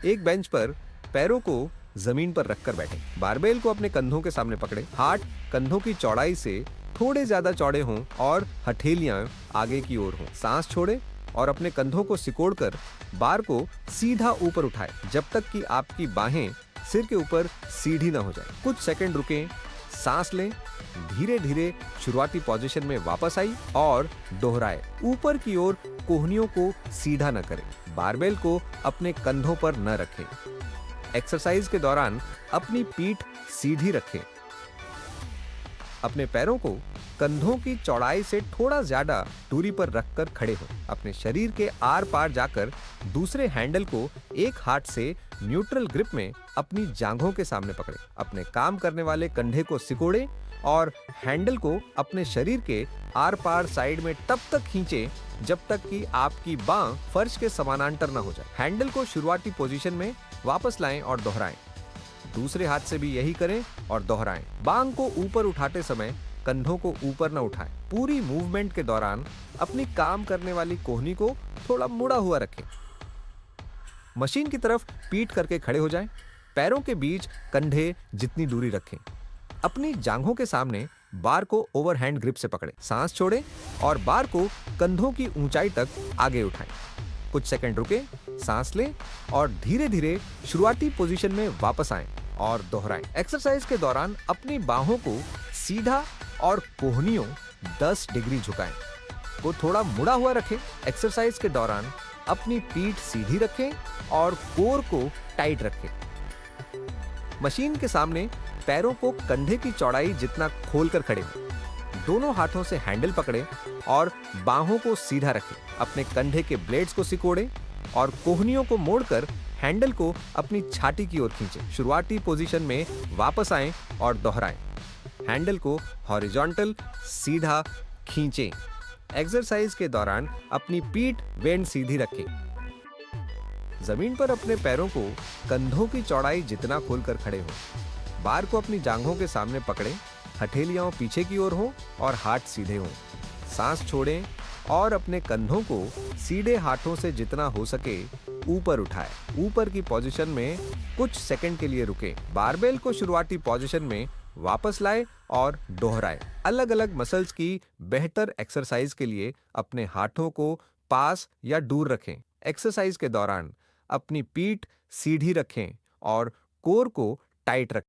एक बेंच पर पैरों को जमीन पर रखकर बैठे। बारबेल को अपने कंधों के सामने पकड़े। हाथ कंधों की चौड़ाई से थोड़े ज्यादा चौड़े हों और हथेलियां आगे की ओर हों। सांस छोड़े और अपने कंधों को सिकोड़कर बार को सीधा ऊपर उठाए जब तक कि आपकी बाहें सिर के ऊपर सीधी ना हो जाए। कुछ सेकंड रुकें, सांस लें, धीरे धीरे शुरुआती पोजीशन में वापस आई और दोहराए। ऊपर की ओर कोहनियों को सीधा न करें। बारबेल को अपने कंधों पर न रखें। एक्सरसाइज के दौरान अपनी पीठ सीधी रखें। अपने पैरों को कंधों की चौड़ाई से थोड़ा ज्यादा दूरी पर रखकर खड़े हो। अपने शरीर के आर पार जाकर दूसरे हैंडल को एक हाथ से न्यूट्रल ग्रिप में अपनी जांघों के सामने पकड़े। अपने काम करने वाले कंधे को सिकोड़े और हैंडल को अपने शरीर के आर पार साइड में तब तक खींचे जब तक कि आपकी बांह फर्श के समानांतर न हो जाए। हैंडल को शुरुआती पोजीशन में वापस लाएं और दोहराएं। दूसरे हाथ से भी यही करें और दोहराएं। बांह को ऊपर उठाते समय कंधों को ऊपर न उठाएं। पूरी मूवमेंट के दौरान अपनी काम करने वाली कोहनी को थोड़ा मुड़ा हुआ रखें। मशीन की तरफ पीठ करके खड़े हो जाएं। पैरों के बीच कंधे जितनी दूरी रखें। अपनी जांघों के सामने बार को ओवरहैंड ग्रिप से पकड़े। सांस छोड़ें और बार को कंधों की ऊंचाई तक आगे उठाएं। कुछ सेकंड रुके, सांस लें और धीरे धीरे शुरुआती पोजीशन में वापस आएं और दोहराएं। एक्सरसाइज के दौरान अपनी बाहों को सीधा और कोहनियों 10 डिग्री झुकाएं। को थोड़ा मुड़ा हुआ रखें। एक्सरसाइज के दौरान अपनी पीठ सीधी रखें और कोर को टाइट रखें। मशीन के सामने पैरों को कंधे की चौड़ाई जितना खोलकर खड़े हों। दोनों हाथों से हैंडल पकड़ें और बाहों को सीधा रखें। अपने कंधे के ब्लेड्स को सिकोड़ें और कोहनियों को मोड़कर हैंडल को अपनी छाती की ओर खींचें। शुरुआती पोजीशन में वापस आएं और दोहराएं। हैंडल को हॉरिजॉन्टल सीधा खींचें। एक्सरसाइज के दौरान अपनी पीठ वेंट सीधी रखें। जमीन पर अपने पैरों को कंधों की चौड़ाई जितना खोलकर खड़े हों। बार को अपनी जांघों के सामने पकड़ें। हथेलियां पीछे की ओर हों और हाथ सीधे हों। सांस छोड़ें और अपने कंधों को सीधे हाथों से जितना हो सके ऊपर उठाएं। ऊपर की पोजीशन में कुछ सेकंड के लिए रुकें। बारबेल को शुरुआती पोजीशन में वापस लाएं और दोहराएं। अलग अलग मसल्स की बेहतर एक्सरसाइज के लिए अपने हाथों को पास या दूर रखें। एक्सरसाइज के दौरान अपनी पीठ सीधी रखें और कोर को टाइट रखें।